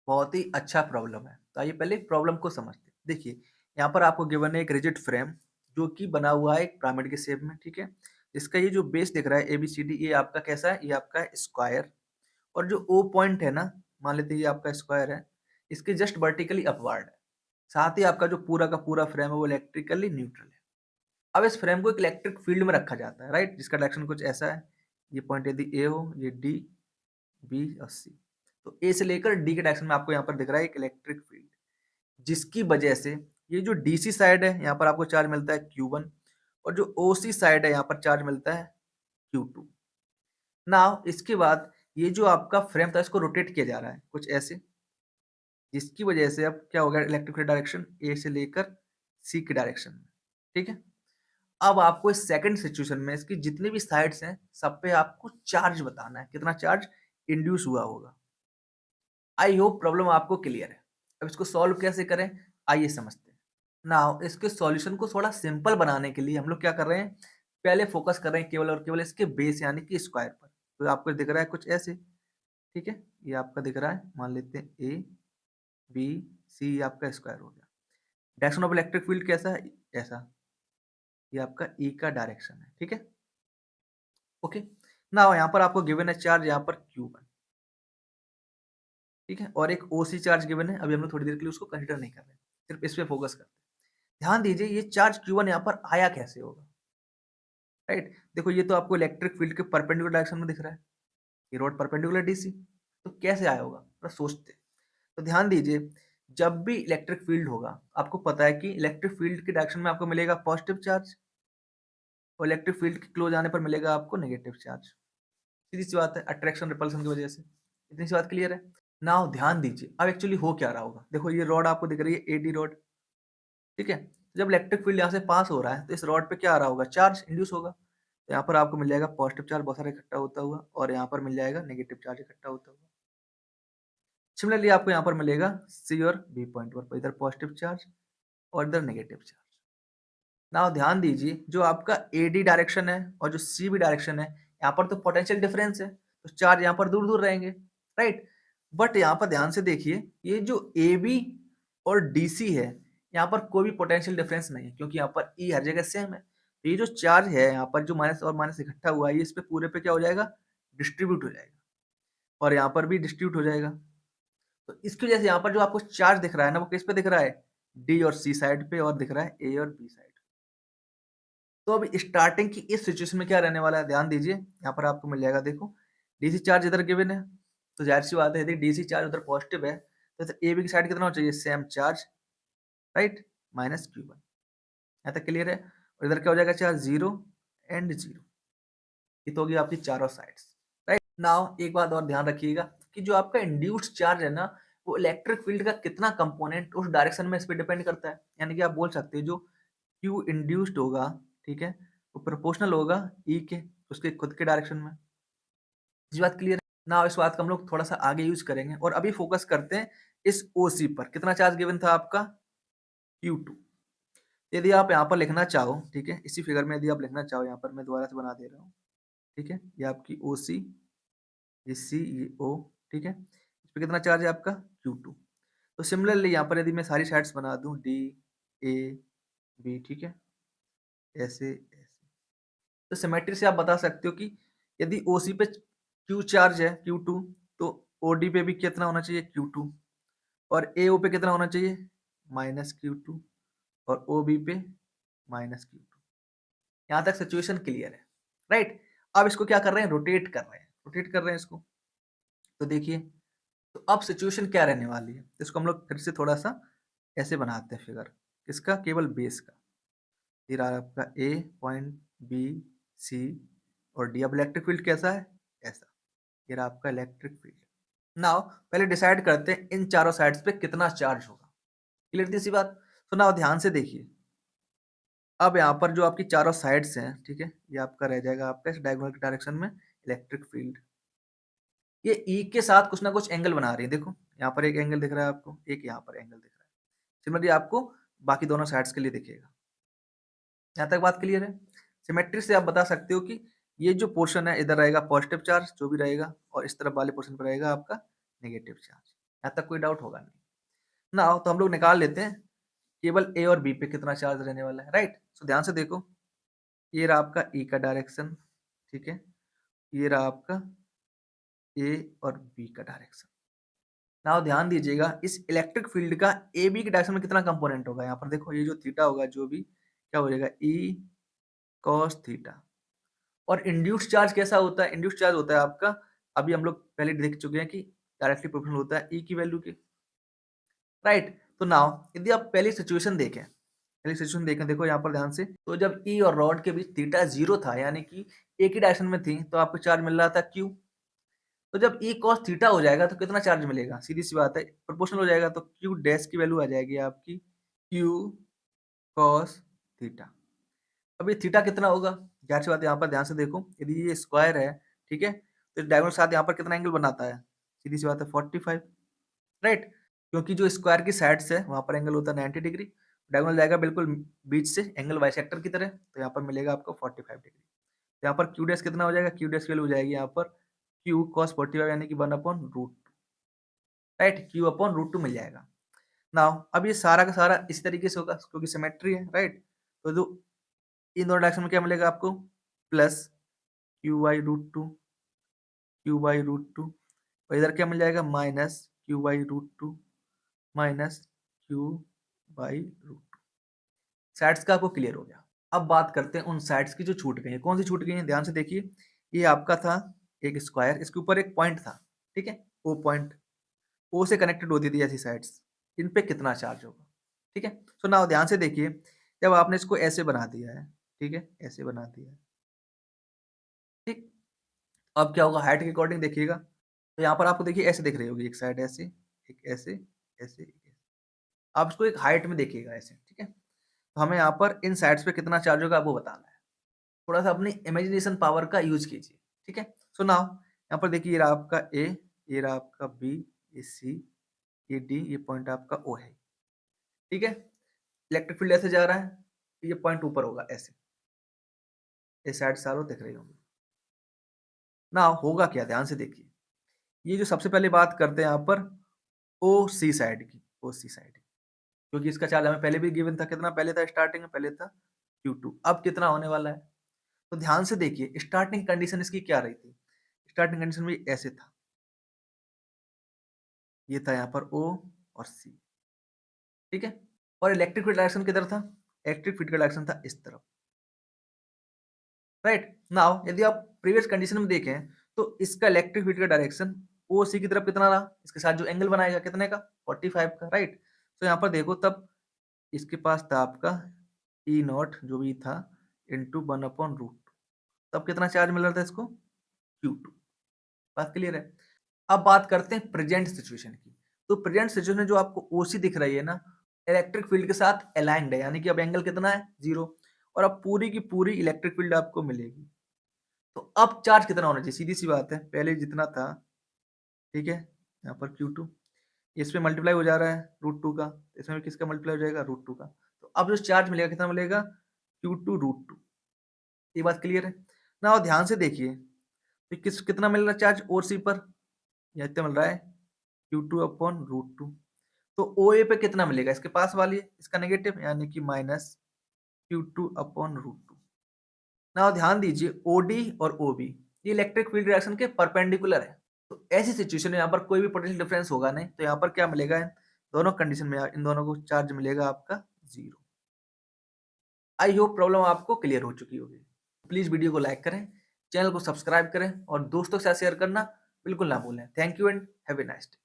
बहुत ही अच्छा प्रॉब्लम है। तो आइए पहले प्रॉब्लम को समझते हैं। देखिए, यहाँ पर आपको गिवन है एक रिजिड फ्रेम जो कि बना हुआ है एक पिरामिड के शेप में, ठीक है? इसका ये जो बेस दिख रहा है एबीसीडी, ये आपका कैसा है? ये आपका है स्क्वायर, और जो ओ पॉइंट है ना, मान लेते हैं ये आपका स्क्वायर है, इसके जस्ट वर्टिकली अपवार्ड है। साथ ही आपका जो पूरा का पूरा फ्रेम है वो इलेक्ट्रिकली न्यूट्रल है। अब इस फ्रेम को एक इलेक्ट्रिक फील्ड में रखा जाता है, राइट? जिसका डायरेक्शन कुछ ऐसा है। ये पॉइंट यदि ए हो, ये डी, बी और सी। तो ए से लेकर डी के डायरेक्शन में आपको यहाँ पर दिख रहा है एक इलेक्ट्रिक फील्ड, जिसकी वजह से ये जो डीसी साइड है यहाँ पर आपको चार्ज मिलता है Q1, और जो ओसी साइड है यहाँ पर चार्ज मिलता है Q2। नाउ इसके बाद ये जो आपका फ्रेम था इसको रोटेट किया जा रहा है कुछ ऐसे, जिसकी वजह से अब क्या हो गया, इलेक्ट्रिक फील्ड डायरेक्शन ए से लेकर सी की डायरेक्शन में, ठीक है? अब आपको इस सेकंड सिचुएशन में इसकी जितनी भी साइड्स हैं सब पे आपको चार्ज बताना है, कितना चार्ज इंड्यूस हुआ होगा। आई होप प्रॉब्लम आपको क्लियर है। अब इसको सॉल्व कैसे करें, आइए समझते हैं। नाउ इसके सॉल्यूशन को थोड़ा सिंपल बनाने के लिए हम लोग क्या कर रहे हैं, पहले फोकस कर रहे हैं केवल और केवल इसके बेस यानी कि स्क्वायर पर। तो आपको दिख रहा है कुछ ऐसे, ठीक है? ये आपका दिख रहा है, मान लेते हैं ए बी सी, आपका स्क्वायर हो गया। डायरेक्शन ऑफ इलेक्ट्रिक फील्ड कैसा है? ऐसा। ये आपका ई का डायरेक्शन है, ठीक है? ओके। नाउ यहाँ पर आपको गिवन है चार्ज यहाँ पर Q1, ठीक है? और एक ओसी चार्ज गिवन है, अभी हम लोग थोड़ी देर के लिए उसको कंसीडर नहीं कर रहे हैं, सिर्फ इस पे फोकस करते हैं। ध्यान दीजिए ये चार्ज Q1 यहाँ पर आया कैसे होगा, राइट? देखो ये तो आपको इलेक्ट्रिक फील्ड के परपेंडिकुलर डायरेक्शन में दिख रहा है, ये रॉड परपेंडिकुलर डीसी, तो कैसे आया होगा, थोड़ा सोचते हैं। तो ध्यान दीजिए, जब भी इलेक्ट्रिक फील्ड होगा, आपको पता है कि इलेक्ट्रिक फील्ड के डायरेक्शन में आपको मिलेगा पॉजिटिव चार्ज, और इलेक्ट्रिक फील्ड के क्लोज आने पर मिलेगा आपको नेगेटिव चार्ज। सीधी सी बात है, अट्रैक्शन रिपल्सन की वजह से। इतनी सी बात क्लियर है? नाउ ध्यान दीजिए, अब एक्चुअली हो क्या रहा होगा। देखो ये रॉड आपको दिख रही है एडी रॉड, ठीक है? जब इलेक्ट्रिक फील्ड यहाँ से पास हो रहा है तो इस रॉड पे क्या आ रहा होगा, चार्ज इंड्यूस होगा। तो यहाँ पर आपको मिल जाएगा पॉजिटिव चार्ज बहुत सारा इकट्ठा होता हुआ, और यहाँ पर मिल जाएगा नेगेटिव चार्ज इकट्ठा होता हुआ। सिमिलरली आपको यहाँ पर मिलेगा सी और बी पॉइंट पर, इधर पॉजिटिव चार्ज और इधर नेगेटिव चार्ज। नाउ ध्यान दीजिए, जो आपका एडी डायरेक्शन है और जो सी बी डायरेक्शन है, यहाँ पर तो पोटेंशियल डिफरेंस है, तो चार्ज यहाँ पर दूर दूर रहेंगे, राइट? बट यहाँ पर ध्यान से देखिए, ये जो ए बी और डी सी है, यहाँ पर कोई भी पोटेंशियल डिफरेंस नहीं है, क्योंकि यहाँ पर ई हर जगह सेम है। तो ये जो चार्ज है यहाँ पर, जो माइनस और माइनस इकट्ठा हुआ है, ये इस पे पूरे पे क्या हो जाएगा, डिस्ट्रीब्यूट हो जाएगा, और यहाँ पर भी डिस्ट्रीब्यूट हो जाएगा। तो इसकी वजह से यहाँ पर जो आपको चार्ज दिख रहा है ना, वो किस पे दिख रहा है, डी और सी साइड पे, और दिख रहा है ए और बी साइड। तो अब स्टार्टिंग की इस सिचुएशन में क्या रहने वाला है, ध्यान दीजिए, यहाँ पर आपको मिल जाएगा, देखो डीसी चार्ज इधर गिवन है, तो जाहिर सी बात है यदि डीसी चार्ज उधर पॉजिटिव है तो ए बी की साइड कितना होना चाहिए, same charge, right? Minus Q1। यहाँ तक क्लियर है? और इधर क्या हो जाएगा, चार्ज जीरो एंड जीरो। ये तो होगी आपकी चारों साइड्स, राइट? नाउ एक बात और ध्यान रखिएगा कि जो आपका इंड्यूस्ड चार्ज है ना, वो इलेक्ट्रिक फील्ड का कितना कंपोनेंट उस डायरेक्शन में इस पे डिपेंड करता है। यानी कि आप बोल सकते हैं जो Q इंड्यूस्ड होगा, ठीक है, वो प्रोपोर्शनल होगा E के, उसके खुद के डायरेक्शन में। ये बात क्लियर है? ना इस बात का हम लोग थोड़ा सा आगे यूज करेंगे, और अभी फोकस करते हैं इस OC पर। कितना चार्ज गिवन था आपका, Q2। यदि आप यहाँ पर लिखना चाहो, ठीक है, इसी फिगर में यदि आप लिखना चाहो, यहाँ पर मैं दोबारा से बना दे रहा हूँ, ठीक है, ये आपकी OC, ये C, ये O, ठीक है, इस पे कितना चार्ज है आपका, Q2। तो सिमिलरली यहाँ पर यदि मैं सारी साइड्स बना दूं, D A B, ठीक है, ऐसे ऐसे, तो सिमेट्री से आप बता सकते हो कि यदि OC पे Q चार्ज है Q2, तो OD पे भी कितना होना चाहिए, Q2, और AO पे कितना होना चाहिए, माइनस Q2, और OB पे माइनस Q2। यहाँ तक सिचुएशन क्लियर है, राइट? अब इसको क्या कर रहे हैं, रोटेट कर रहे हैं, रोटेट कर रहे हैं इसको। तो देखिए, तो अब सिचुएशन क्या रहने वाली है, इसको हम लोग फिर से थोड़ा सा ऐसे बनाते हैं फिगर, किसका, केवल बेस का। फिर आपका ए पॉइंट, बी, सी और डी। अब इलेक्ट्रिक फील्ड कैसा है, ऐसा। फिर आपका इलेक्ट्रिक फील्ड। नाउ पहले डिसाइड करते हैं इन चारों साइड्स पे कितना चार्ज होगा। क्लियर थी सी बात? तो नाउ ध्यान से देखिए, अब यहाँ पर जो आपकी चारों साइड्स हैं, ठीक है, ये आपका रह जाएगा आपका इस डायगोनल के डायरेक्शन में इलेक्ट्रिक फील्ड। ये ई के साथ कुछ ना कुछ एंगल बना रही है, देखो यहाँ पर एक एंगल दिख रहा है आपको, एक यहाँ पर एंगल दिख रहा है। सिमिलरली आपको बाकी दोनों साइड्स के लिए दिखेगा। यहाँ तक बात क्लियर है? सिमेट्री से आप बता सकते हो कि ये जो पोर्शन है इधर रहेगा पॉजिटिव चार्ज जो भी रहेगा, और इस तरफ वाले पोर्शन पर रहेगा आपका नेगेटिव चार्ज। यहाँ तक कोई डाउट होगा नहीं ना। तो हम लोग निकाल लेते हैं केवल ए और बी पे कितना चार्ज रहने वाला है, राइट। सो ध्यान से देखो, ये रहा आपका ई का डायरेक्शन, ठीक है, ये रहा आपका ए और बी का डायरेक्शन। नाउ ध्यान दीजिएगा, इस इलेक्ट्रिक फील्ड का ए बी के डायरेक्शन में कितना कंपोनेंट होगा। यहाँ पर देखो, ये जो थीटा होगा जो भी, क्या हो जाएगा, ई कॉस थीटा। और इंड्यूस्ड चार्ज कैसा होता है, इंड्यूस्ड चार्ज होता है आपका, अभी हम लोग पहले देख चुके हैं कि डायरेक्टली प्रोपोर्शनल होता है ई की वैल्यू के, राइट। तो नाउ यदि आप पहली सिचुएशन देखें, देखो यहाँ पर ध्यान से, तो जब ई और रॉड के बीच थीटा 0 था, यानी कि एक ही डायरेक्शन में थी, तो आपको चार्ज मिल रहा था क्यू। तो जब ई कॉस थीटा हो जाएगा तो कितना चार्ज मिलेगा, सीधी सी बात है, प्रोपोर्शनल हो जाएगा, तो क्यू डैश की वैल्यू आ जाएगी आपकी क्यू कॉस थीटा। अब ये थीटा कितना होगा, जाहिर सी बात है, यहाँ पर ध्यान से देखो, यदि ये स्क्वायर है, ठीक है, तो डायगोनल के साथ यहाँ पर कितना एंगल बनाता है, सीधी सी बात है 45, राइट। क्योंकि जो स्क्वायर की साइड्स है वहां पर एंगल होता है 90 डिग्री, डायगोनल जाएगा बिल्कुल बीच से एंगल बाइसेक्टर की तरह, तो यहाँ पर मिलेगा आपको 45 डिग्री। तो यहाँ पर क्यू डैश कितना हो जाएगा, क्यू डैश की वैल्यू हो जाएगी यहाँ पर क्यू कॉस 45 यानी कि 1/√2, राइट, क्यू अपॉन √2 मिल जाएगा। नाउ अब ये सारा का सारा इस तरीके से होगा क्योंकि सिमेट्री है, राइट। तो जो इन दोनों डायरेक्शन में क्या मिलेगा आपको, प्लस क्यू/√2, और इधर क्या मिल जाएगा, माइनस क्यू/√2 माइनस क्यू/√2। साइड्स का आपको क्लियर हो गया। अब बात करते हैं उन साइड्स की जो छूट गई हैं। कौन सी छूट गई हैं, ध्यान से देखिए, ये आपका था एक स्क्वायर, इसके ऊपर एक पॉइंट था, ठीक है, ओ पॉइंट, ओ से कनेक्टेड होती थी ऐसी साइड्स, इन पे कितना चार्ज होगा, ठीक है। सो नाउ ध्यान से देखिए, जब आपने इसको ऐसे बना दिया है, ठीक है, ऐसे बना दिया है, ठीक, अब क्या होगा, हाइट के अकॉर्डिंग देखिएगा, तो यहाँ पर आपको देखिए ऐसे दिख रही होगी, एक साइड ऐसे, एक ऐसे, ऐसे, एक ऐसे। आप इसको एक हाइट में देखिएगा ऐसे, ठीक है। तो हमें यहाँ पर इन साइड्स पे कितना चार्ज होगा आपको बताना है। थोड़ा सा अपनी इमेजिनेशन पावर का यूज कीजिए, ठीक है। सो नाउ यहाँ पर देखिए, ये रहा आपका ए, ये रहा आपका बी, ये सी, ये डी, ये पॉइंट आपका ओ है, ठीक है। इलेक्ट्रिक फील्ड ऐसे जा रहा है, तो ये पॉइंट ऊपर होगा ऐसे, ये साइड सारों दिख रही होंगी ना। होगा क्या, ध्यान से देखिए, ये जो सबसे पहले बात करते हैं यहाँ पर ओ सी साइड की, ओ सी साइड की, क्योंकि इसका चार्ज हमें पहले भी गिवन था, कितना पहले था स्टार्टिंग में, पहले था Q2, अब कितना होने वाला है। तो ध्यान से देखिए, स्टार्टिंग कंडीशन इसकी क्या रही थी, स्टार्टिंग कंडीशन में ऐसे था, ये था यहाँ पर O और C, ठीक है। और इलेक्ट्रिक फील्ड डायरेक्शन किधर था, इलेक्ट्रिक फील्ड का डायरेक्शन था इस तरफ, राइट। नाउ यदि आप प्रीवियस कंडीशन में देखें, तो इसका इलेक्ट्रिक फील्ड का डायरेक्शन ओ सी की तरफ कितना रहा, इसके साथ जो एंगल बनाएगा कितने का, 45 का, राइट। तो यहाँ पर देखो, तब इसके पास था आपका ई नॉट जो भी था इंटू 1/√2, तब कितना चार्ज मिल रहा था इसको, Q2। बात क्लियर है। अब बात करते हैं प्रेजेंट सिचुएशन की। तो प्रेजेंट सिचुएशन में जो आपको ओसी दिख रही है ना, इलेक्ट्रिक फील्ड के साथ अलाइंड है, यानी कि अब एंगल कितना है, 0, और अब पूरी की पूरी इलेक्ट्रिक फील्ड आपको मिलेगी। तो अब चार्ज कितना होना चाहिए, सीधी सी बात है, पहले जितना था, ठीक है, यहाँ पर Q2, इसमें मल्टीप्लाई हो जा रहा है √2 का, इसमें भी किसका मल्टीप्लाई हो जाएगा, √2 का। तो अब जो चार्ज मिलेगा कितना मिलेगा, Q2 √2। ये बात क्लियर है ना। ध्यान से देखिए, तो कितना मिल रहा है चार्ज और सी पर, या इतना मिल रहा है Q2/√2। तो ओ ए पे कितना मिलेगा, इसके पास वाली है, इसका नेगेटिव, यानी कि माइनस Q2/√2। ना ध्यान दीजिए, ओडी और ओबी ये इलेक्ट्रिक फील्ड डायरेक्शन के परपेंडिकुलर है। तो ऐसी सिचुएशन में यहाँ पर कोई भी पोटेंशियल डिफरेंस होगा नहीं, तो यहाँ पर क्या मिलेगा, दोनों कंडीशन में इन दोनों को चार्ज मिलेगा आपका 0। आई होप प्रॉब्लम आपको क्लियर हो चुकी होगी। प्लीज वीडियो को लाइक करें, चैनल को सब्सक्राइब करें और दोस्तों के साथ शेयर करना बिल्कुल ना भूलें। Thank you and have a nice day.